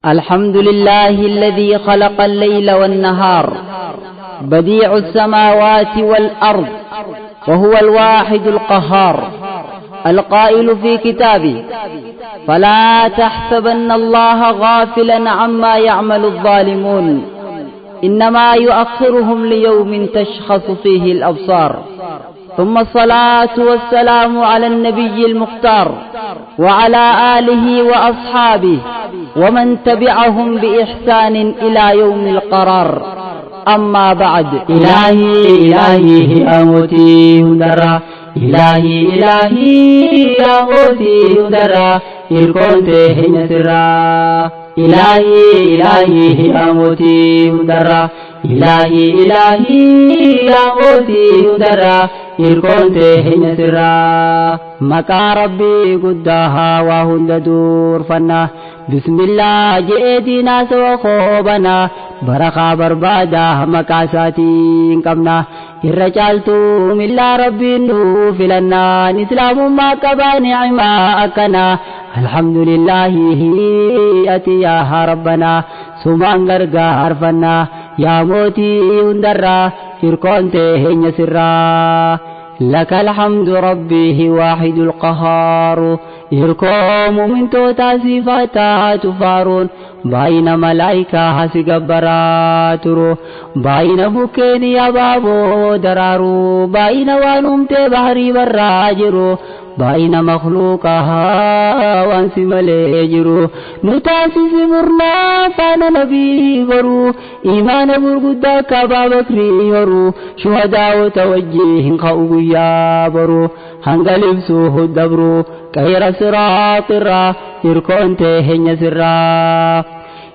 الحمد لله الذي خلق الليل والنهار بديع السماوات والأرض وهو الواحد القهار القائل في كتابه فلا تحسبن الله غافلا عما يعمل الظالمون إنما يؤخرهم ليوم تشخص فيه الأبصار ثم الصلاة والسلام على النبي المختار وعلى آله وأصحابه ومن تبعهم بإحسان إلى يوم القرار أما بعد إلهي أموتي هندرا إلهي أموتي هندرا إركونت هن سرا إلهي أموتي هندرا إلهي أموتي هندرا إركونت هن سرا مكا ربي قدها وهند دور فنا بسم الله جئتنا سوخوبنا برخا بربادا مكاساتين قمنا الرجالتو من لا ربي نوف لنا نسلام ما كبا نعما أكنا الحمد لله أتي يا ربنا سمان غرغار فنا يا موتي هندرا إركونت هن سرا لك الحمد ربي واحد القهار يركم من توتا صفاتا تفارون باين ملائكة هسقبراترو باين بكين يا بابو درارو باين وانمت بحري براجرو باين مخلوقها وانسي مليجرو نتاسس مرنا فانا نبي غرو إيمان برقدا كبا بكري غرو شهداء توجيه خاوغو يا برو هنغلب سوه الدبرو كير صراط الرا يركونت هن سرا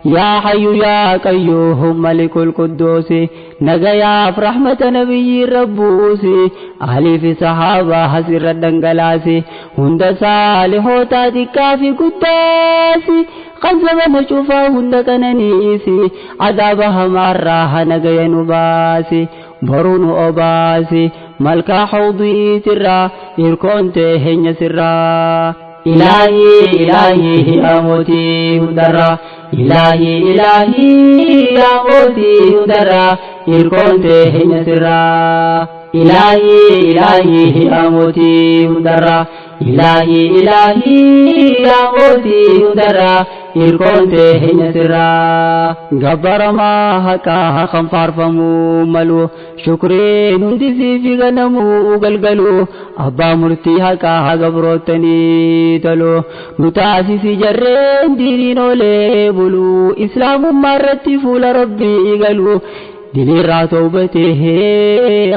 يا حي يا قيوم ملك القدوس نجايا فرحمة نبي ربوسي أهلي في صحابة حسر الدنقلاسي هند صالحو تاتكا في قداسي قنزم نشوفا هند كننيسي عذابها مرها نجايا نباسي برون أباسي ملكا حوضي ترى يركونت هن سرا إلهي أموتي هندرا إلهي أموتي هندرا إركونت هن سرا إلهي أموتي هندرا إلهي أموتي هندرا إركونت هن سرا غبر ما هكا خم فارفمو ملو شكرين هندسي في غنمو غلغلو أبا مرتي هكا غبروتني تلو نتاسي جرين دينو لبلو إسلام مرتي فول ربي قالو دليل توبته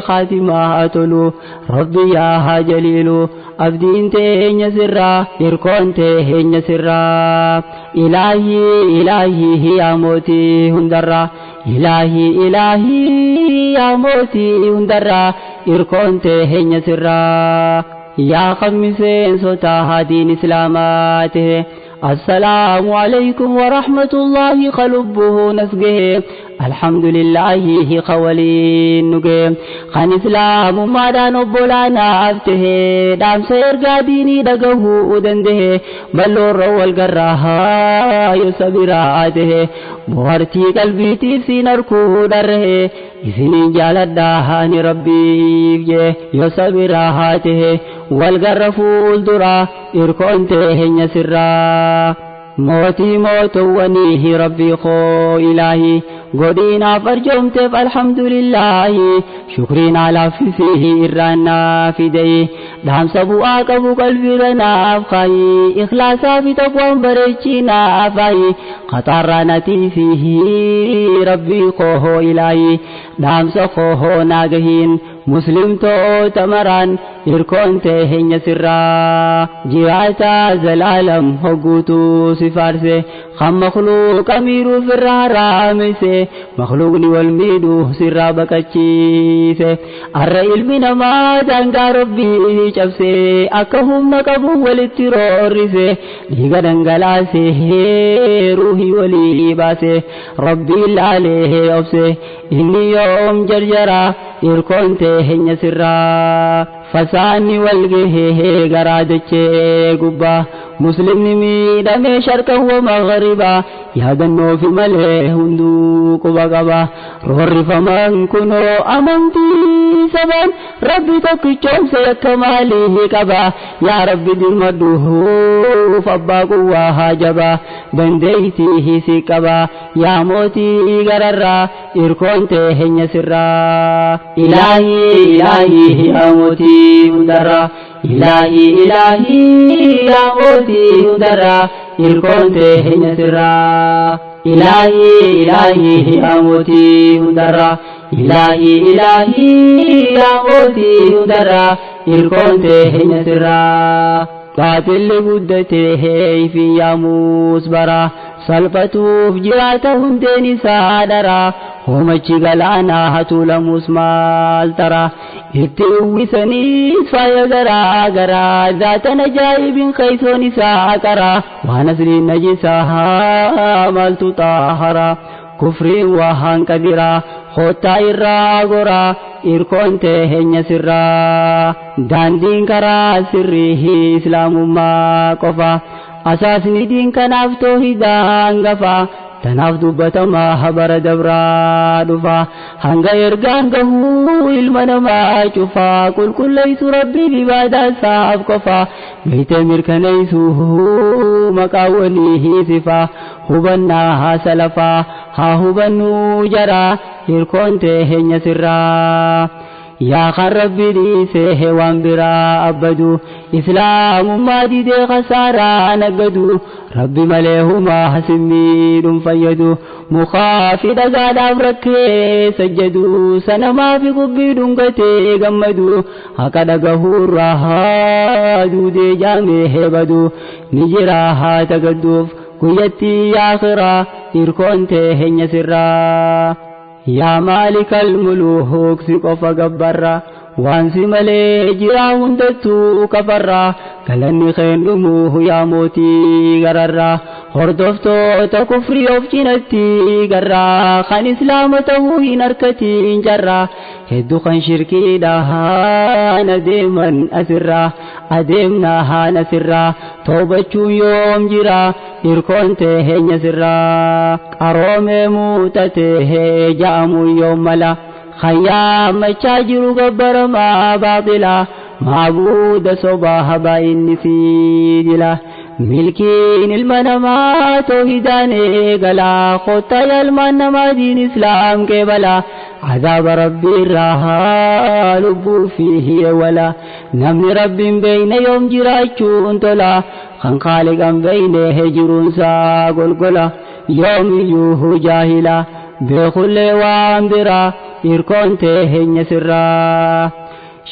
خاتمة تلو ربي يا جليلو أبدين تهن سرا يركون تهن سرا إلهي يا موتي هندرا إلهي يا موتي هندرا يركون تهن سرا يا خمسين سوتا دين إسلاماته السلام عليكم ورحمة الله خلبه نسقه الحمد لله قولين نقيم خان إسلام مادا نبولانا أفته دام سير قاديني دقه ودنده بلور والقراها يسبراته بوارتي قلبي تيسي نركو دره إذن جالدهاني ربي يسبراته والقرفو الدرا إركونته يسرا موتي موتونيه ربي خو إلهي قدينا فرجمت فالحمد لله شكرين على فيه إرانا في دي دام سبو آقبو قلبي لنا أفخاي إخلاصا في تقوى بريشينا أفاي خطرانتي فيه ربي خو إلهي دام سخوه ناقهين مسلم تو تمران إركون تهن سرا جواتا زلالم هقوتو سفارسه خم مخلوق أميرو في الرامسه مخلوقني والميدو سرا بكتشيسه الرئيل من ما دانقا ربي شبسه أكهم نقبو والترورسه لغا دنقلاسه روحي وليباسه ربي اللاليه أبسه إني يوم جرجرا إركون تهن سرا فساني والجه غرادك قبا مسلمني ميدامي شرقا ومغربا يادنو في مليه هندوك وبقبا رور فمن كنو أمنتي سبان ربي تكيشوم سيكماليه كبا يا ربي دي مدوه فباقوا هاجبا دنديتيه سيكبا يا موتي غررا إركونته هنسرا إلهي إلهي يا موتي مدرا إلهي إلهي يا موتي مدرا إركونته هنسرا إلهي إلهي يا موتي مدرا إلهي إلهي يا موتي مدرا إركونته هنسرا قاتل بدته في ياموس برا سلفتوف جراته هندين سادرا همچ غلانا هتول مسمال ترى اتوي سنيس فايغرا غرا ذات نجايب خيسون ساكرا ونسر نجسها ملت طاهرا كفر وهان كبيرا خوتا إرا غورا إركونته هنسرا داندين كرا سره إسلام ما كفا أساسني دين كناف توحيدان غفا تناف دبتما حبر دبرا دفا هنگا يرغان غهو المنما چفا كل ليس ربي ببادا صاحب كفا بيت مركنيسو مقاوليه صفا هبنا سلفا ها هبنو جرا إركونته هنسرا يا خرب دي سه وانبرا أبدو إسلام ما دي دي خسارة نقدو ربي مليهما حسمين فيدو مخافد قاد أفركي سجدو سنما في قبي دنقتي قمدو هكذا قهور راها دودي جامي بدو نجراها تقدوف كيتي آخرا إركونته هنسرا يا مالك الملوك سقف قبرا وانسي ملي جرا هندتو كفرا كلني خين دموه يا موتي غررا هردفتو تكفري وفجنتي غرا خان إسلامته نركتي انجرا هدو خان شركي داها نديما أسرا أديمناها نسرا توبتشو يوم جرا إركونته هنسرا قرومي موتته جامو يوم ملا خيام تشاجر قبر ما باطلا معبود صباح باين سيدلا ملكين المنما توحيداني قلا خطا المنما دين اسلام کے بلا عذاب ربي الراها لبو فيه ولا نمن رب بين يوم جراچون تلا خان خالقا بين هجرون سا قلقلا يوم يوه جاهلا بكل وانبرا إركونته هنسرا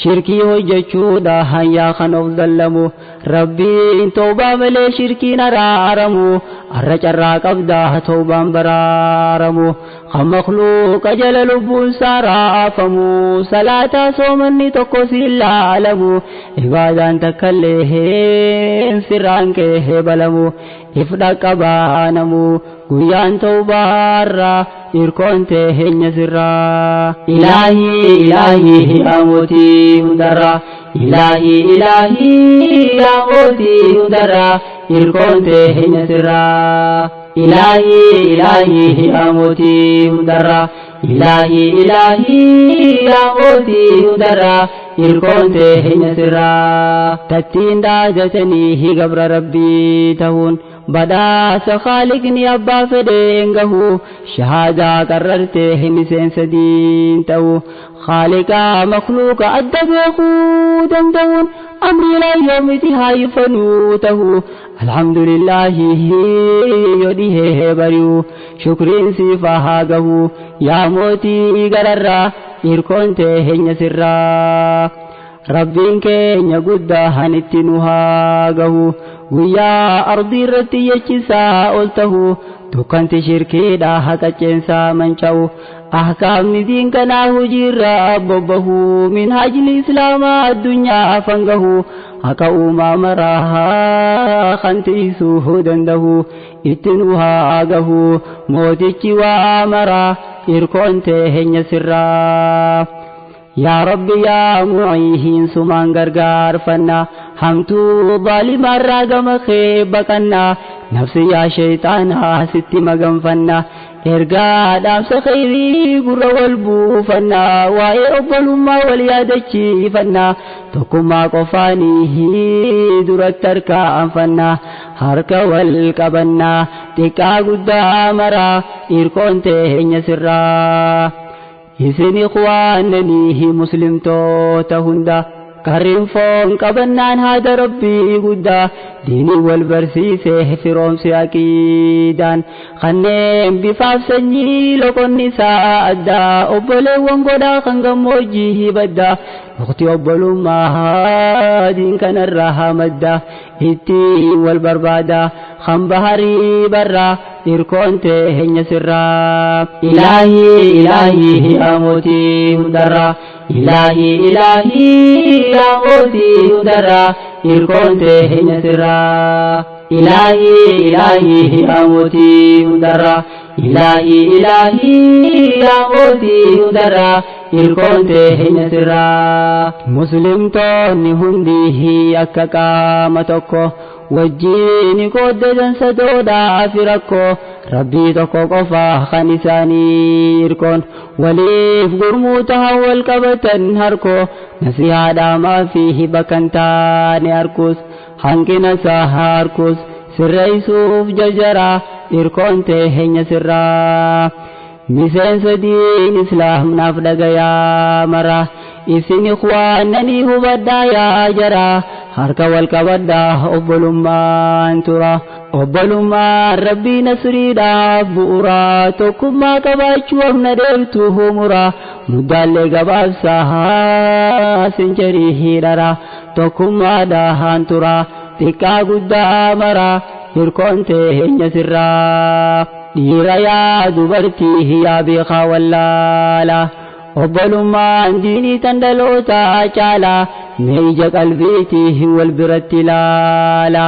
شركي هجچو دا هيا خنوف ظلمو ربي ان توبا ملي شركي نرارمو الرجرا قبدا توبا برارمو خمخلوق جل لبون سارافمو صلاة صومني تقوسي العالمو عبادان تكاليه سرانكه بلمو إفداك بانمو قيان توبارا إركونته هنسرا إلهي إلهي أموتي مدرا إلهي إلهي أموتي مدرا إركونته هنسرا إلهي إلهي أموتي مدرا إلهي إلهي أموتي مدرا إركونته هنسرا تتين داجتني قبر ربي تهون بدا سخالقني أبا فدينغه شهادة قررته نسين سدين تو خالقا مخلوق أدبه دمدون أمري لا يوم تهاي فنوته الحمد لله يديه بريو شكرين سيفاهاغه يا موتي غرر إركونته هنسرا ربين كين قد هنتنهاغه ويا أرضي رتي يجسا قلته تكنت شركي داها تجنسا منشو أحكام ندين كناه جير ببه من حج الإسلام الدنيا فنغه هكا ما مراها خنتيسوه دنده اتنوها آغه موتيكي وامرا إركونته هنسرا يا رب يا معيهين سمان غرغار فنا hamtu zalima ragama khebakana nafsi ya shaytana sitti maganfanna erga damsa khairi gurra wal bufanna wa yaqbaluma wal yadachi fanna tokuma qofanihi durattarka anfanna harka wal qabanna tika gudda mara irkonte henya sirra isin ikhwanani muslim to tahunda karim fon qabannan hada rabbi gudda dini wal barsise firom si aqidan khanem bi fafsanyi lokon nisa adda obole wongoda khangamoji badda waqti obolu ma din kana rahamadda itti wal barbada khambahari barra irkonte henya sirra ilahi amoti hudara ilahi amoti hudara irkonte henya sirra ilahi amoti hudara ilahi amoti hudara irkonte henya sirra muslim to ni hundihi akkaka matoko wajjini koddan sadoda firako rabbi tokko qofa khanisani irkon walif gurmuta wal qabatan harko nasihada ma fihi bakanta ne arkus hankina saharkus sirraisuf jajara irkonte henya sirra misen sadin islam nafdagaya mara isin ikhwanani hubadaya jara harka wal qabada obbolumman tura obbolumman rabbi nasrida buura tokkumma qabachu amna deemtu humura mudalle gababsa sinjari hidara tokkumma dahan tura tika gudda mara irkonte henya sirra dira ya dubarti ya bi khawallala obbolumman dini tandalota chala meja qalbiti wal birattilala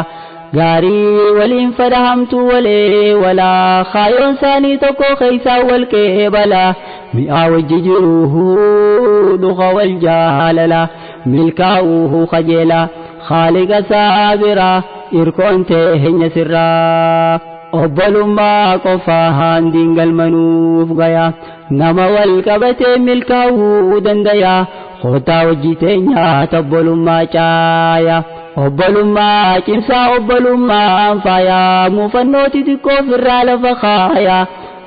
gari walin fadahamtu wala khayron sani toko khaysa wal kebala mi awjijuhu dukha wal jahalala milkauhu khajela khaliqa sabira irkonte henya sirra obbolumma qofa handingal manuf gaya nama wal qabate milkauhu dandaya khota wajitenya tabbolumma chaya obbolumma kimsa obbolumma anfaya mufannoti dikko firala fakhaya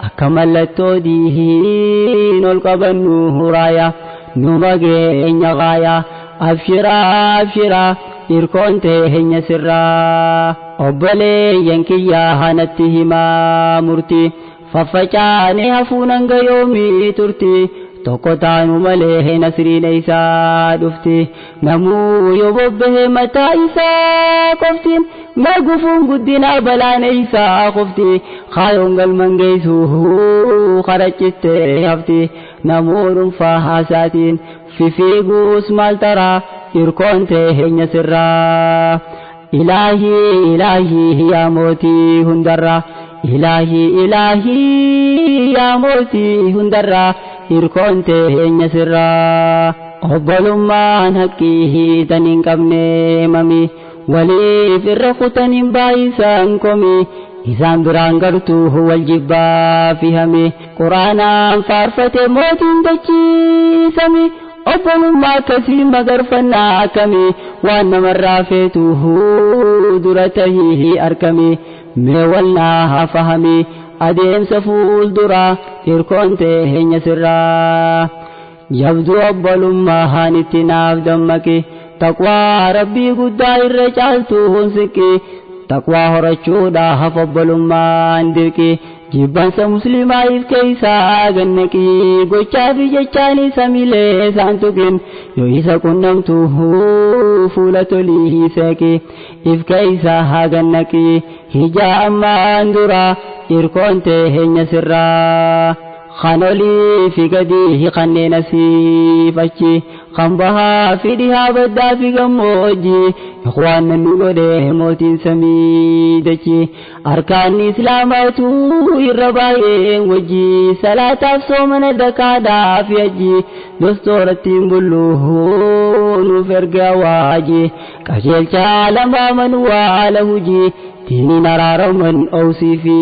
akamallatto dihin ol qabannu huraya numage nyagaya abshira irkonte henya sirra obbole yankiya hanatti hima murti faffacane hafunan gayomi turti tokkotaanu malee nasriin isaa dhufti namuu yoo bobbahe mataa isaa qoftiin magufuun guddina balaan isaa qofti kaayoon galman geessuu karachitte hafti namuu dhuunfaa haasaatiin fifiiguus maal taraa irkonte henya sirraa ilaahi yaa mootii hundarraa ilahi ya moti hundarra irkonte henya sirra obbolumman haqqihi tanin qabne mami walif irra kutanin baayisan komi isan biraan gartu wal jibbaa fihame quraanaan faarfate mootiin dachiisame obbolummaa akkasii magarfannaa akkami waan namarraa feetu dura tahihi arkame me walna fahami adeemsa fuuldura irkonte henya sirra yabdu obbolummaa hanitti naaf dammaqi taqwaa rabbii guddaa irra caaltu hunsiki taqwaa horachuudhaaf obbolummaan dirqi jibbansa muslimaa if keeysaa gannaqi gochaa fi jechaanii samilee isaan tuqin yoo isa qunnamtu fuula tolii seeqi if keeysaa gannaqi hijaa ammaan dura irkonte henya sirraa خانولي في قديه خنين سيفشي خنبها في ديها بدا في قموجي إخواننا نقوله موتين سميدكي أركان إسلاماتو الرباين وجي صلاة أفصومنا دكادا في أجي دستورة تنبلوه نفرق واجي كشيل شالما من واله جي تيني نرار من أوصي في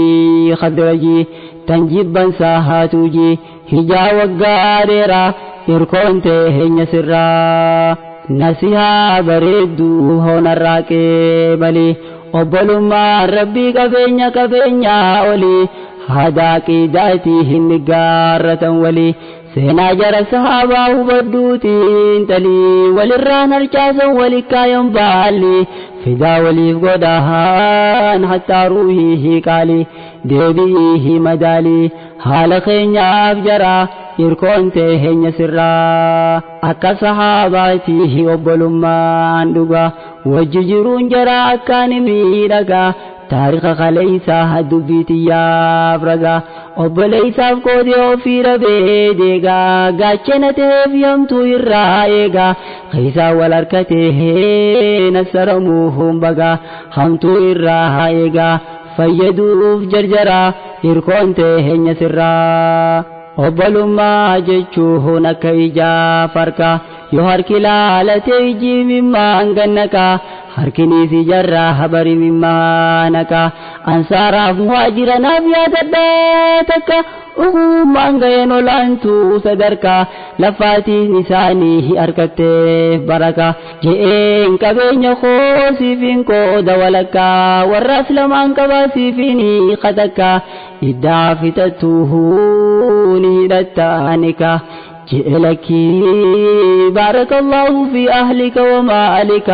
خدرجي تنجيبا ساهاتوجي هجا وقاريرا يركون تهين سرا نسيها بريدو هون الراكي بلي وبلما ربي كفينيا ولي هذا كيداتي هنقارة ولي سينا جرى صحابه بدوتين تلي وللران الجاسا ولكاين بالي فدا ولي قدهان حتى روحيه قالي ديبيه مدالي حال خينيا بجرى يركون تهين سرا أكا صحاباتيه وبلما دوغا وججرون جرى أكان ميرقا تاريخ خليسا دبيتي يافرقا وبليسا فقودي وفير بيديقا قاچنته فيمتو الرائقا خيسا والاركته نسرموهم بقا همتو الرائقا فيدوف جرجرا يركون تهين سرا وبلما جيشوه نكيجا فرقا يهارك لالتي جي مما انغنكا harkini si jarra habari mimma naka ansara muhajira nabiya tadaka mangayeno lantu sadarka lafati nisani arkate baraka jeen kabenya khosi finko dawalaka waraslam kabasi fini qadaka idafitatuhu ni datanika جئلكي بارك الله في أهلك ومالك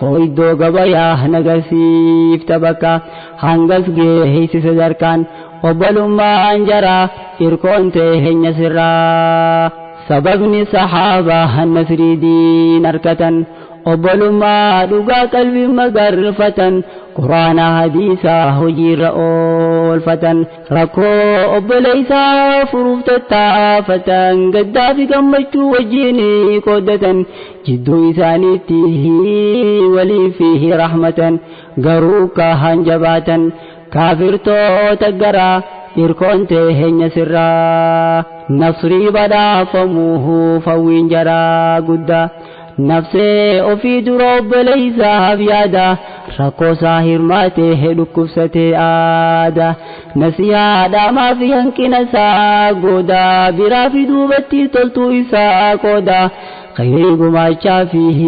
قويدو قبايا نغسيف تبكا هنغس جيهيس سجركان وبلما أنجرا إركون تهين سرا سببني صحابة النسري دين أركة وبلما دقا قلبي مغرفة قرآن حديثا هجير أولفة ركو أبليسا فروف تتافة قدا في قمجتو وجيني قدة جدو إسانيته ولي فيه رحمة قروكا هنجباتا كافرتو تقرا إركون تهين سرا نصري بدا فموه فوين جرا قدا نفسي أفيد رب ليس بيادا ركو ساهر ماته لكفسته آدا نسيها داما في هنكنا ساقودا برافي دوبتي تلتو إسا قودا خيريق ما شافيه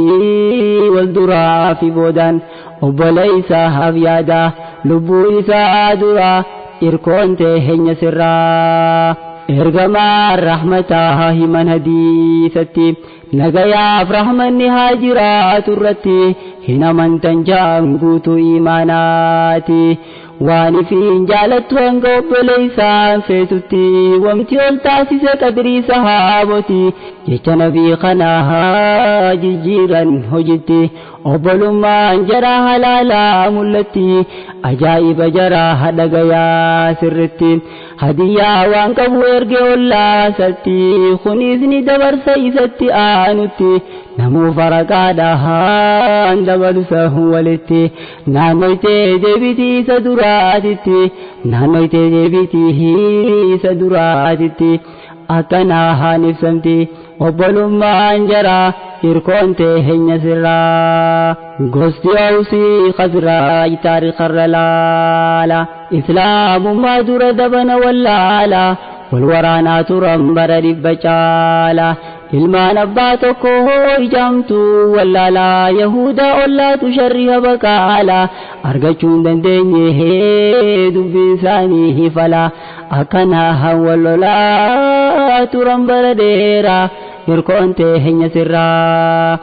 والدرا في بودان وبليس بيادا لبو إسا درا إركون تهين سرا إرغما رحمتها من هديثتي نغيا فرحمن هاجرات الرتي هنا من تنجام قوتو إيماناتي واني في جالت وانقوب ليسان فيتتي وامتي والتاسيس قدري صحابتي جيش نبي خناها جيجيرا هجتي وبلما انجراها لالا ملتي أجائب جراها دقيا سرتي هديا وانقب ويرقي والله ستي خنيزني دبر سيستي آنتي نمو فرقادها دبر سهولتي نانويتي دبتي سدراتي نانويتي دبتي سدراتي أكناها نفسمتي وبلما انجرا إركون تهين سرا غستي أوسي خزرا تاريخ الرلالا إسلام ما در دبن واللالا والورانا ترمبر ربجالا ilmaan abbaa tokko ijamtu wallala yahuda ollatu sharriha bakaala argachuun dandeenye dubbi isaanii fala akkana hawwalola turan baradeera irkoonte henya sirraa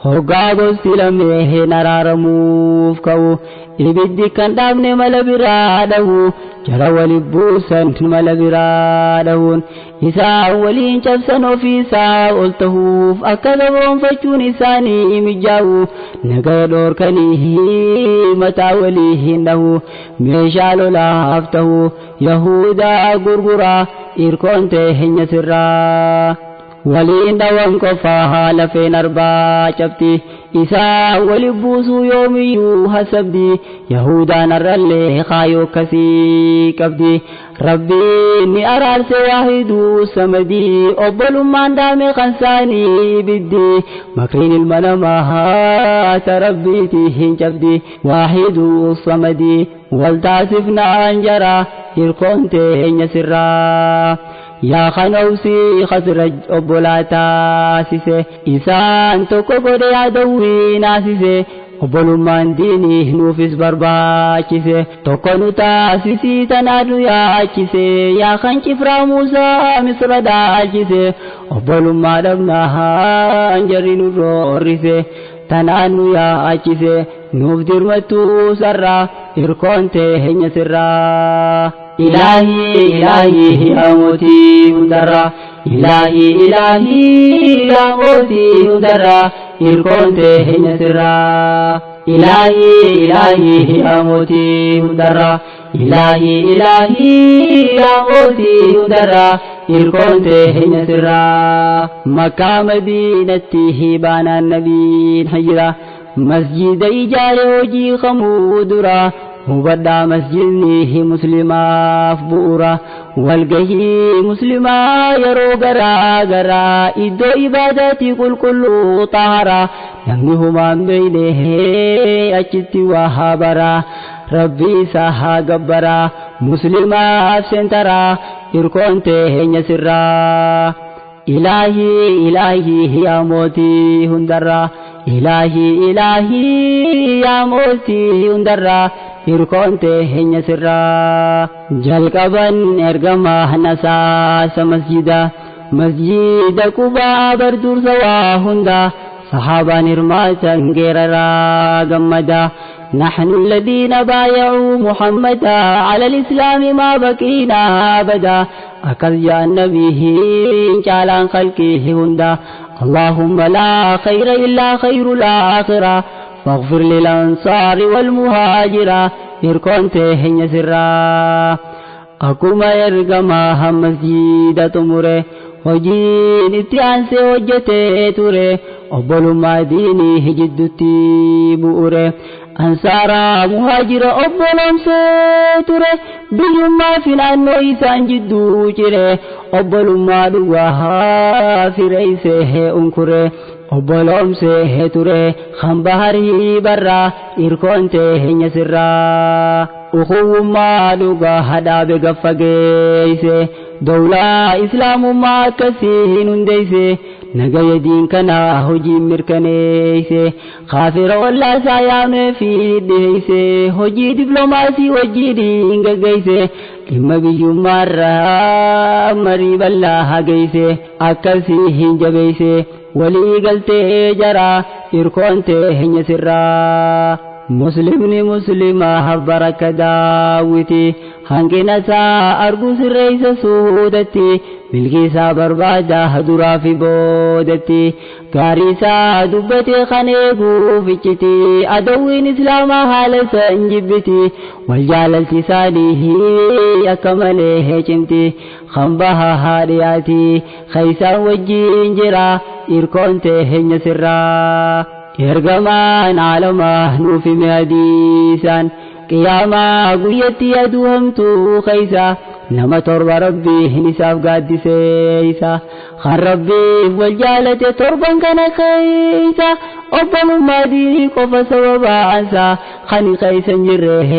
hoggaa gosti lamee naraaramuuf ka'u ibiddi kan dhaabne mala biraa dhawu jara wali buusan mala biraa dhawuun isaa waliin cabsan ofiisaa ol tahuuf akka gaboonfachuun isaanii mijaa'u nagaa dhoorkanii mataa walii hin dhahu meeshaa lolaaf tahu yahudaa gurguraa irkoon teenya sirraa waliin dhawan qofaa lafeen arbaa cabti isaa wali buusuu yoomiyyuu hasabdi yahudaan arrallee kaayoo akkasii qabdi rabbiin ni araarse waahiduu samadii obbolummaan daame kan saanii biddi makriin ilma namaa ta rabbiiti hin cabdi waahiduu samadii waltaasifnaan jara hirkoon teenya sirraa yaa kanawsi khasraj obbolaataasise isaan tokko godhe yaadawwii naasise obbolummaan diinii nuufis barbaachise tokko nu taasisii tanaa nu yaachise yaa kan cifraa Muusaa Misra dhaalchise obbolummaa dhabnaan jarri nu roorrise tanaa nu yaachise nuuf dirmattuu sarraa hirkoon teenya sirraa إلهي يا موتي هدرا إلهي يا موتي هدرا إركون تهين سرا إلهي يا موتي هدرا إلهي يا موتي هدرا إركون تهين سرا مكة مدينة هبانا النبي هجرا مسجد إجارة وجي خمودرا وبدا مسجدني مسلما فبورا والجهي مسلما يرو غرا غرا إدو إبادتي كل طهرا نمنهما بينه أجتي وهابرا ربي ساها غبرا مسلما سنترا إركون تهين سرا إلهي يا موتي هندرا إلهي يا موتي هندرا hirkoon teenya sirraa jalqaban ergamaa nasaasa masjida Qubaa bardursa waa hunda sahaabaan hirmaatan geeraraa gammada نحن الذين بايعوا محمدا على الإسلام ما بقينا أبدا أكل جاء النبي جعلان خلقه هندا اللهم لا خير إلا خير الآخرة فاغفر للأنصار والمهاجرة يركون تهين سرا أكما يرقما مسجد تمره وجين اتيانس وجته تره أبل ما ديني هجدتي بؤره أنصارا مهاجرة أبلهم سيتره بيوما فنان ويسان جدو جره أبل ما دوها في رئيسه أنكره أبلهم سيتره خنبهري برا إركون تهين سرا أخو ما دوها هدا بغفقيسه دولة إسلام ما كسين ديسه نجاي دين كنا هجي مركنيسه خافر ولا سايام في ديسه هجي دبلوماسي وجي دين جيسه إما بيجو مرة مري بالله جيسه أكسي هنجبيسه ولي قلته جرا إركونته هني سرا مسلمني مسلمة بركة داوتي هنجنا سا أرجوس الرئيس سودتي بالكيسا بربادا هدورا في بودتي كاريسا دبتي خنيقو فيتي أدوين إسلام حال سنجبتي والجالة ساليه أكمله جمتي خنبها هارياتي خيسا وجي انجرا إركونته هني سرا إرغمان عالما نوفي مهديسان قياما قيتي أدوهمتو خيسا نما تربى ربي نساف قاد سيسا خان ربي والجالة تربى كان خيسا أبن مادي قف سببا عنسا خاني خيسا نجره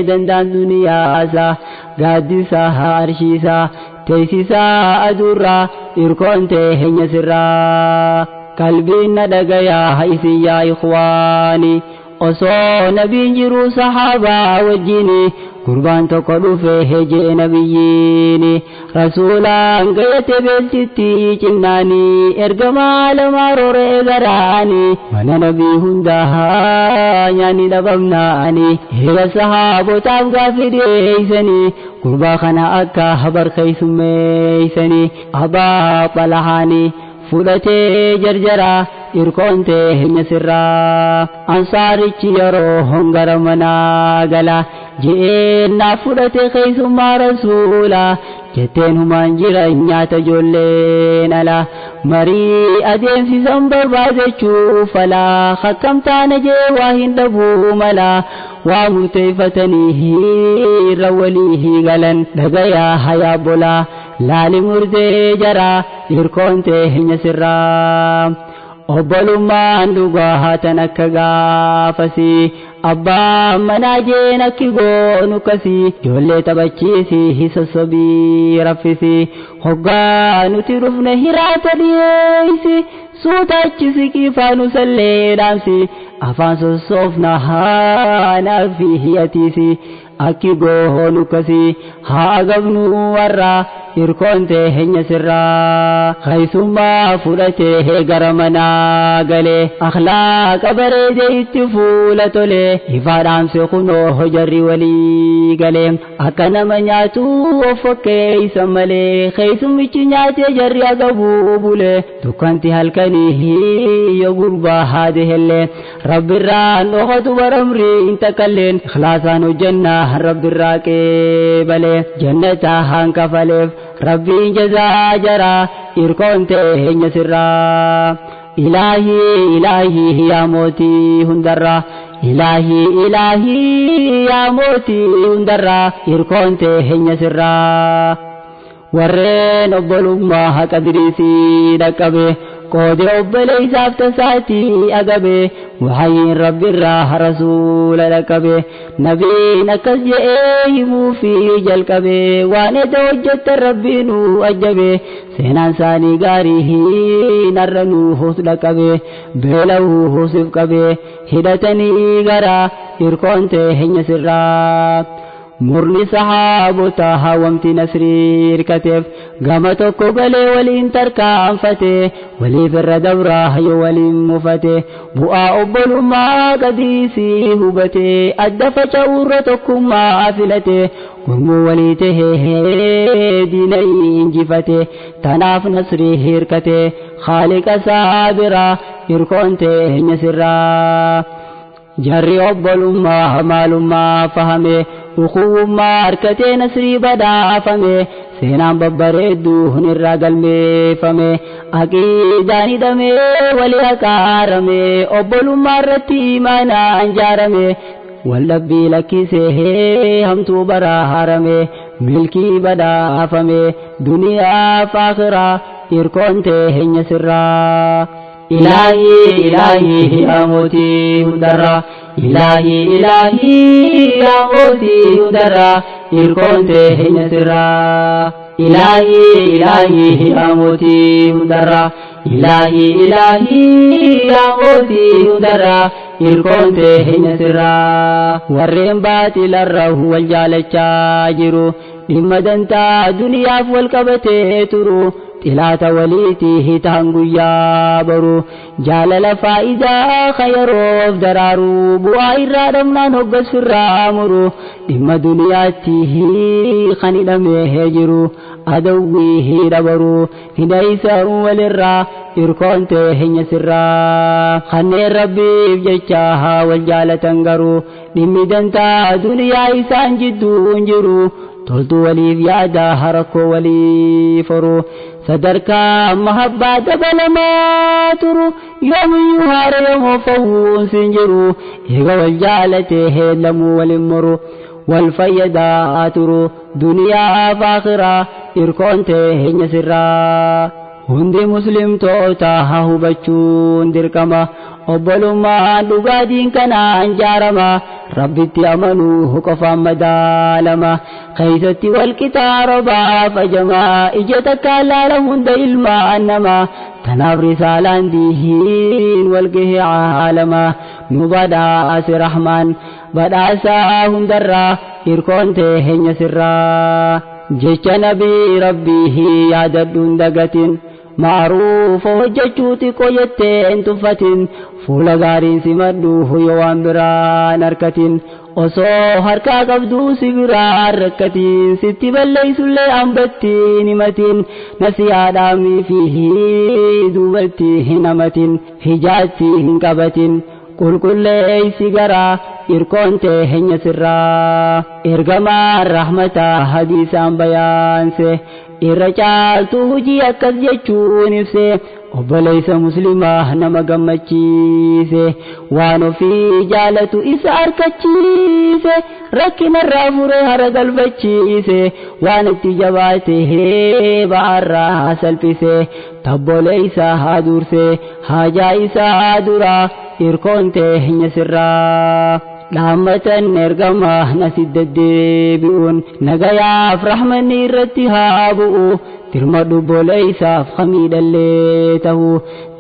دندان دنيا سا قاد سا هرشيسا تيسيسا أدورا إركون تهين سرا قلبي ندق يا حيثي يا إخواني osoo nabiin jiru sahaabaa wajjini gurbaan tokko dhufee jee nabiyyiini rasuulaan gayate beeltitti cinnaani ergamaa lama rooree garaani mana nabii hundaa nyaanni dhabamnaani eega sahaabotaaf gaaffii dhiyeeysanii gurbaa kana akka barkeessummeeysanii Abaa Xalhaani fudhatee jarjara irkoonte hinya sirraa ansaarichi yeroo hongara manaa gala jeenna fudhate keessummaa rasuula jetteen humaan jira nyaata ijoolleen ala marii adeemsisan barbaadachuu fala akkam taana jee waa hin dhabuu mala waa murteeffatanii irra walii galan dhagayaa hayaa bola laali murtee jara irkoonte hinya sirraa obbolummaan dhugaa haatan akka gaafasi abbaa manaa jeen akki goonu kasi ijoollee taphachiisi sossobii raffisi hoggaa nuti dhufne hiraata dhiyeeysi suutachisi kiifaanu sallee dhaamsi afaan sossoofna haanaaf hiyatiisi akki goonu kasi haa gabnu warra irkoonte hinya sirraa keessummaa fudhatee gara manaa galee akhlaaqa bareedee itti fuula tolee ifaadhaamse kunoo jarri walii galee akka nama nyaatu of fakkeeysan malee keessummichi nyaatee jarri agabuu bulee dukkanti halkanii yoo gurbaa haade hellee rabbirraan dhookatu baramrii hin takkalleen ikhlaasaan hojjannaa rabbirraa qeebalee jannataa hankafaleef rabbiin jazaa jara irkoonte hinya sirraa ilaahi yaa mootii hundarraa ilaahi yaa mootii hundarraa irkoonte hinya sirraa warreen obbolummaa haqa diriisii dhaqqabe qoode obboleeysaaf tasaatii agabe waxayin rabbirraa rasuula dhaqqabe nabiin akkas je'ee himuufi jalqabe waan eda hojjetta rabbiinuu ajjabe seenaan isaanii gaarii narranuu hus dhaqqabe beela'uu husif qabe hidhatanii gara irkoonte hinya sirraa murni sahaabota hawamti nasrii hirkateef gama tokko galee waliin tarkaanfate waliif irra dabraa yoo waliin mufate bu'aa obbolummaa qadiisii hubate adda faca'uurra tokkummaa filate gurmuu walii tahee diina injifate tanaaf nasrii hirkate khaaliqa saabira irkoonte hinya sirraa jarri obbolummaa maalummaa fahame ukuummaa harkatee nasrii badhaafame seenaan babbareedduu hunirraa galmeeffame aqiidaan hidhamee walii akaarame obbolummaa irratti imaanaan ijaarame waldhabbii lakkisee hamtuu baraarame milkii badhaafame duniyaa fi akhiraa irkoonte hinya sirraa ilaahi yaa mootii hundarraa ilaahi yaa mootii hundarraa irkoonte hinya sirraa ilaahi yaa mootii hundarraa ilaahi yaa mootii hundarraa irkoonte hinya sirraa warreen baatilarra wal jaalachaa jiru dhimma dantaa duniyaaf wal qabatee turu xilaata waliitii hitaan guyyaa baru jaalala faayidaa khayroof daraaru bu'aa irraa dhabnaan hoggas firraa muru dhimma duniyaatti kan hidhamee jiru adawwii dabaru hidaysan walirraa irkoonte hinya sirraa kanneen rabbiif jecha wal jaalatan garuu dhimmi dantaa duniyaa isaan jidduun jiru toltu waliif yaada harakkoo walii furu sadarkaa mahabbaa dabalamaa turu yoomiyyuu haara yomoo fawwuun sin jiru eega wal jaalatee heelamuu walin muru wal fayyadaa turu duniyaa fi akhiraa irkoonte hinya sirraa hundi muslimtoota haa hubachuun dirqama obbolummaan dhugaa diin kanaan jaarama rabbitti amanuu qofaan madaalama keessatti wal qixaa robaaf ajamaa ija takkaan laala hunda ilmaan namaa تناب رسالان ديهين والقه عالما نبدا أسي رحمن بدا ساهم درا إركون تهن سرا جيش نبي ربيه ياددون دقتين معروف وججوتي كويتين تفتين فولا غارين سمدوه يوان بران أركتين osoo harkaa qabduu sibiraa rakkatiin sitti balleessullee ambattiin himatiin nasihaadhaamii fi duubatti hin hamatin hijaatti hin qabatin qulqulleessi garaa irkoon teenya sirraa ergamaan rahmataa hadiisaan bayaanse irra caaltu hujii akkas jechuun ibse obboleessa muslimaa nama gammachiise waan ofii jaalatu isa harkachiise rakkinarraa furee hara galfachiise waan itti jabaate ba'arraa salphise tabbolee isaa haa durse haajaa isaa duraa irkoon teenya sirraa dhaammatan ergamaa nasi deddeebi'uun nagayaaf rahmanni irratti haa bu'u tirmadhu boleeysaaf khamiidhallee tahu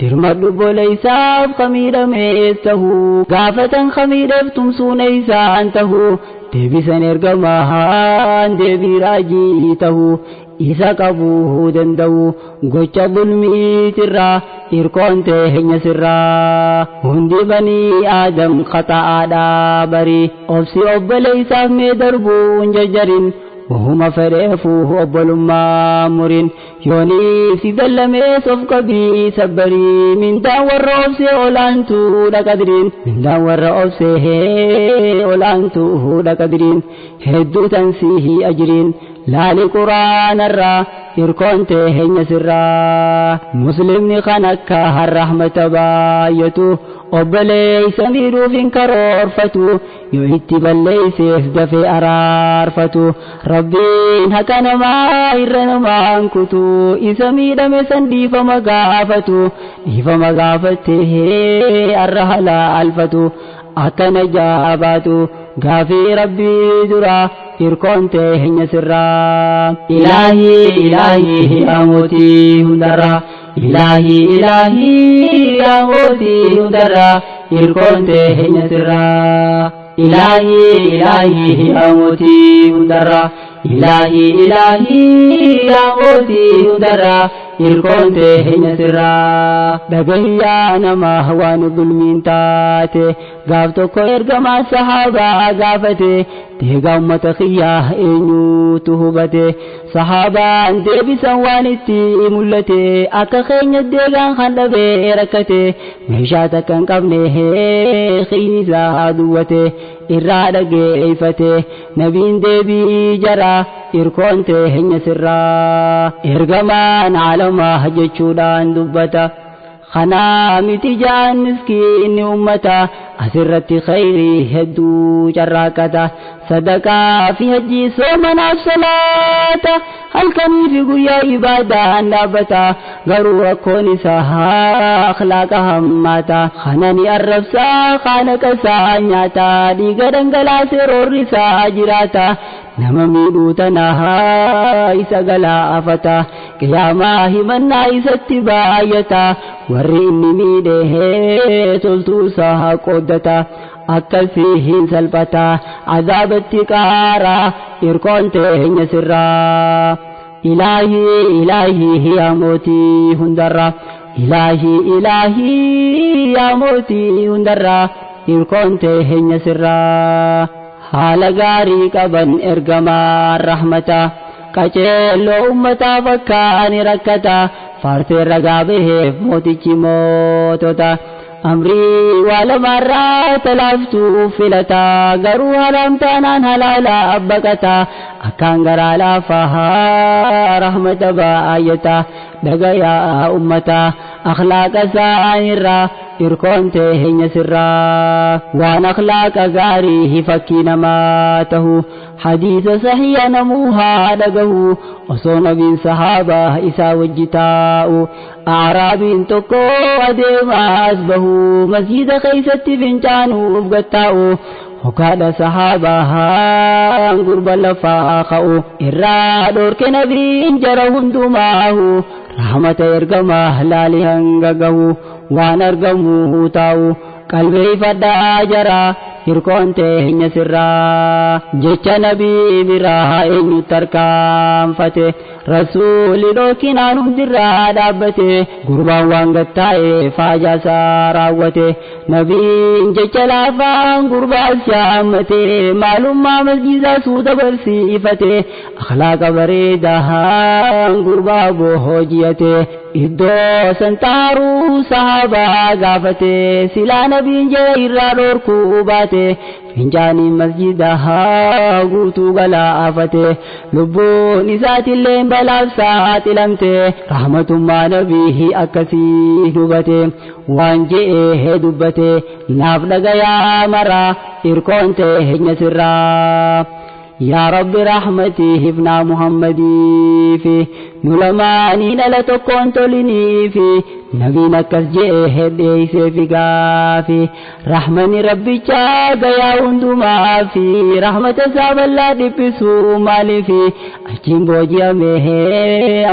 tirmadhu boleeysaaf khamiidhamees tahu gaafatan khamiidhaaf tumsuuneysaan tahu deebisan ergamaan deebii raajii tahu isa qabuu danda'u gocha bulmiitirraa irkoon teenya sirraa hundi banii aadam khata'aadhaa barii obsi obboleeysaaf mee darbuun jajjarin وهما فريفوه أبولما مرين يوني في بلميس of قبي سبري من داور رأسي أولانتو لقدرين من داور رأسي أولانتو لقدرين هدو تنسيه أجرين لا لقرآن الرا يركون تهين سرا مسلم خانك الرحمة بايتو obboleeysa miidhuuf hin karoorfatu yoo itti balleeyseef dafee araarfatu rabbiin haqa namaa irra namaan kutu isa miidhame san dhiifama gaafatu dhiifama gaafattee arra halaalfatu akkana jaabaatu gaafii rabbii duraa irkoon teenya sirraa ilaahii amootii hundarraa ilahi ya moti udara irkoon teenya sirraa ilahi ya moti udara ilahi ya moti udara irkoon teenya sirraa dhagayyaa nama waan dulmiin taate gaaf tokko ergamaa sahaabaa gaafate deegaa ummata kiyyaa eenyutu hubate sahaabaan deebisan waan itti mul'ate akka keenya deegaan kan dhabee rakkate meeshaa takka hin qabne xiinisaa duwwate irraa dhageeffate nabiin deebii jara irkoon teenya sirraa ergamaan alamaa jechuudhaan dubbata خنا متجان مسكين أمتا أسرت خيري هدو جراكتا صدقا في هجي سومنا الصلاة هل كان في قويا عبادة نابتا غرور كوني ساها أخلاق هماتا خناني الرفسا خانك سانياتا دي غدنگلا سرور رسا جراتا nama miidhuu tanahaa isa galaafata qiyaamaa himannaa isatti baay'ata warri inni miidhee toltuu isaa qooddata akkasii hin salphata azaabatti qaaraa irkoon teenya sirraa ilaahii yaa mootii hundarraa ilaahii yaa mootii hundarraa irkoon teenya sirraa haala gaarii qaban ergamaa rahmata qaceelloo ummataa fakkaani rakkata faartee ragaa baheef mootichi mootota amrii waa lamaarraa talaaftuu filata garuu haraam taanaan halaala abbaqata akkaan garaa laafaa rahmata baay'ata dhagayaa ummata akhlaaqa isaanirraa irkoon teenya sirraa waan akhlaaqa gaarii fakkii namaa tahu hadiisa sahiha namuu haa dhagahu osoo nabiin sahaabaa isaa wajji taa'u aaraabiin tokko adeemaas bahu masjida keessatti fincaanuuf gattaa'u hokaadha sahaabaa gurba lafaa ka'u irraa dhorke nabiin jara hundumaahu rahmata ergama laali hanga gahu waan argamu ta'u qalbii fadhaa jara hirkoonte hinya sirraa jecha nabii biraa eenyu tarkaanfate rasuuli dhookinaan hundirraa dhaabbate gurbaan waan gattaa'e faajaasaa raawwate nabiin jecha laafaan gurbaas shaammate maalummaa masjiidaa suuta barsiifate akhlaaqa bareedaa gurbaa bohojiyate iddoo santaaruu sahabaa gaafate silaa nabiin jee irraa dhorkuu baate finjaanii masjidaa guutuu galaafate lubbuun isaatillee balaaf saaxilamte rahmatummaa nabii akkasii dubate waan je'ee dubbate naaf dhagayaa mara irkoonte hinya sirraa يا رب رحمتي هبنا محمدي في نلماني نلا كنت لني في نبينا كسجه ديس في غافي رحمني ربي جاء يا وندما في رحمة ساب الله دبسو مالي في أجين بوجيا مه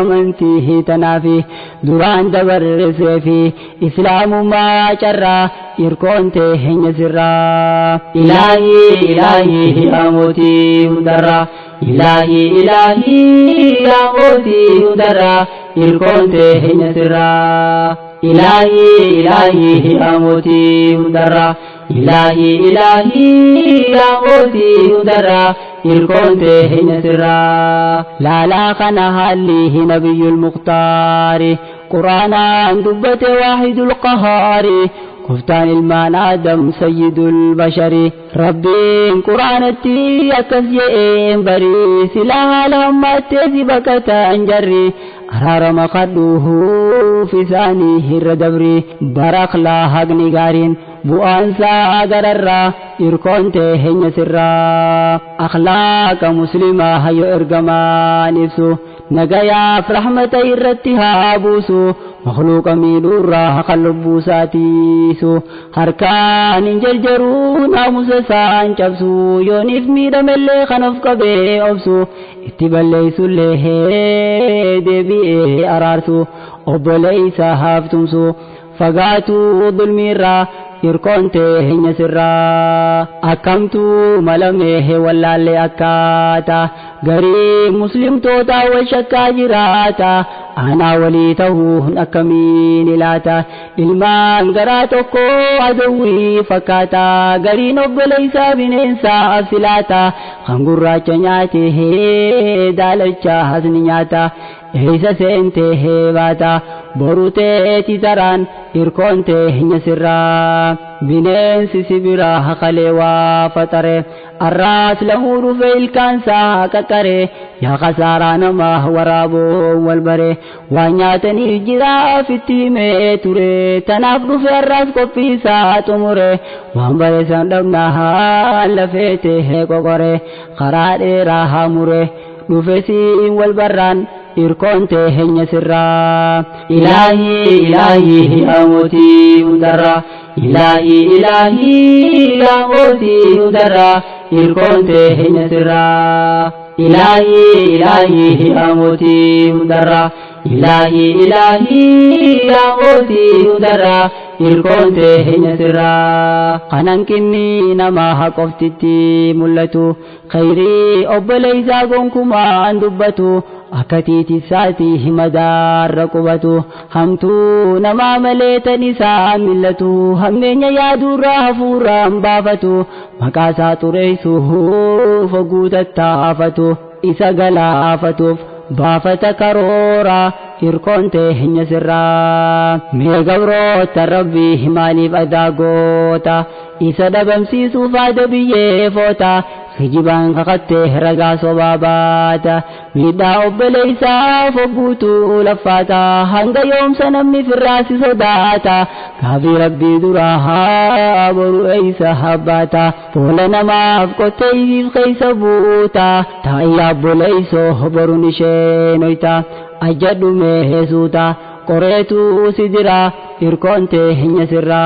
أمنتي تنافي دوران دبر في إسلام ما شرّا يركون تهين سرّا إلهي إلهي أموتي هدرّا إلهي إلهي أموتي هدرّا يركون تهين سرّا إلهي إلهي أموتي هدرّا إلهي إلهي أموتي هدرّا يركون تهين سرّا لا لا خنا هليه نبي المختار قرآن دبت واحد القهار كفتان المان آدم سيد البشر ربي قرآنتي أكسيئين بري سلاها لما تزبكة أنجري أرار مقدوه في ثانيه الردبري برق لا هقني قارين بؤانسا أقرر يركون تهين سرا أخلاق مسلمة هيو إرقما نفسه نقيا في رحمة إرتها بوسو مخلوق ميلورا قلب ساتيسو هركان جرجرون أمسسان جبسو يونيف ميدم اللي خنف كبه أبسو اتباليسو اللي دبي أرارسو أبليس هافتمسو فقاتو ظلميرا يركون تهين سرا أكمتو ملمه واللالي أكاتا غريب مسلم توتا وشكا جراتا أنا وليته أكمين لاتا إلمان غراتوكو عدوي فكاتا غري نبليسا بننسا أفسلاتا خنقرا چنياته دالچا حسنياتا إيسا سنته باتا بروتي تتران يركون تهين سرا بننس سبرا خلي وفتره الراس له رفيل كان ساككره يا خسارة نما ورابو والبره وانياتني جرا في التيمة توري تنافر في الراس كفي ساتمره وانبري سندمناها لفيته كوكره قرار راها مره نفسي والبران يركون تهين سرا إلهي إلهي أموتي ودرا إلهي إلهي أموتي ودرا يركون تهين سرا إلهي إلهي أموتي ودرا إلهي إلهي أموتي ودرا يركون تهين سرا قنان كني نما حقفتي ملتو خيري أبليسا قنكما أندبتو أكتيتي ساتي مدار ركبتو همتو نما مليت نساء ملتو همين يادو رافورا بافتو مكاسا تريسو فقود التافتو إسا غلافتو بافتا كرورا يركون تهين سرا ميغورو تربي هماني بداغوتا إسا دبمسيسو فادبيه فوتا خجبان قطه رقا صباباتا ميدا أبليسا فبوتو لفاتا هنگا يوم سنمني في الراس صداتا كافي ربي دراها برو ايسا حباتا فولنا ما فكوتي خيس بوتا تايا بليسو برو نشينويتا أجد مهسوتا قريتو سدرا يركون تهين سرا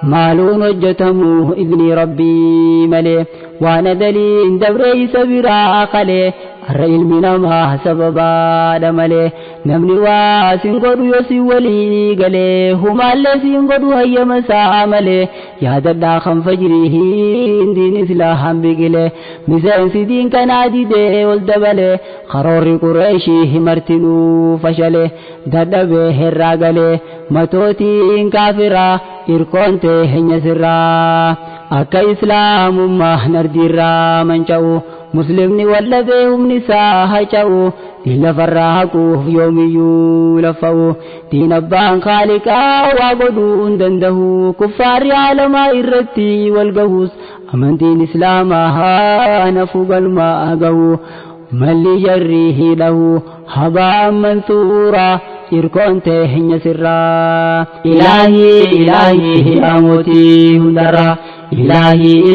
مالون وجتمو إذني ربي ملي وانا دلين دبري سبرا خلي الرئيل من ما سببا دملي namni waa sin godhu yoo si walii galee humaallee sin godhu hayyama isaa malee yaadadhaa kan fajriin diin islaam biqilee miseensi diin kanaa didee ol dabalee karoorri qureeshii martinuu fashalee dadhabee herraa galee matootiin kaafiraa irkoonte heenya sirraa akka islaamummaa nardiirraa manca'u muslimni wallabee humni isaa haca'u diin lafarraa haquuf yoomiyyuu lafa'u diin abbaan khaaliqaa waa godhuu hin danda'u kuffaarri aalamaa irratti wal gahus amantiin islaamaa nafu galmaa gahu malli jarri hidhahu habaan mansuuraa irkoonte heenya sirraa ilaahii amootii hundarraa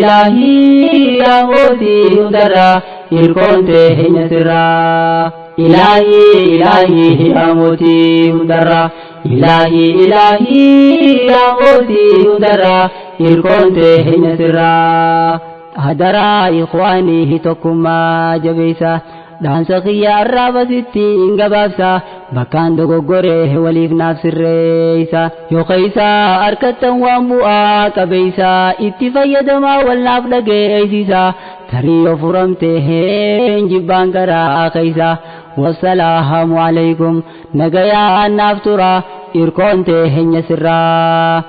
ilaahii amootii hundarraa irkoonte heenya sirraa ilaahii amootii hundarraa ilaahii amootii hundarraa irkoonte heenya sirraa hadaraa ikhwaanii tokkummaa jabeessa dhaansa kiyya arraaba sittiin gabaabsa bakkaan dogoggoree waliif naaf sirreeysa yoo keeysaa harkattan waan bu'aa qabeeysa itti fayyadamaa wal naaf dhageeysiisa tarii yoo furamte heen jibbaan garaa keeysa wassalaamu alaykum nagayaa naaf tura irkoonte heenya sirraa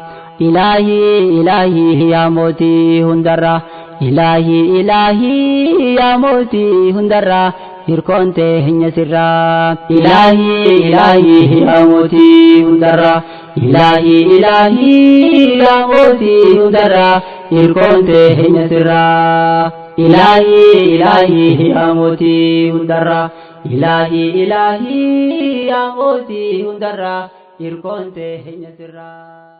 ilaahii yaa mootii hundarraa ilaahii yaa mootii hundarraa irkoonte heenya sirraa ilaahii yaa mootii hundarraa ilaahii yaa mootii hundarraa irkoonte heenya sirraa ilaahii yaa mootii hundarraa ilaahii yaa mootii hundarraa irkoonte heenya sirraa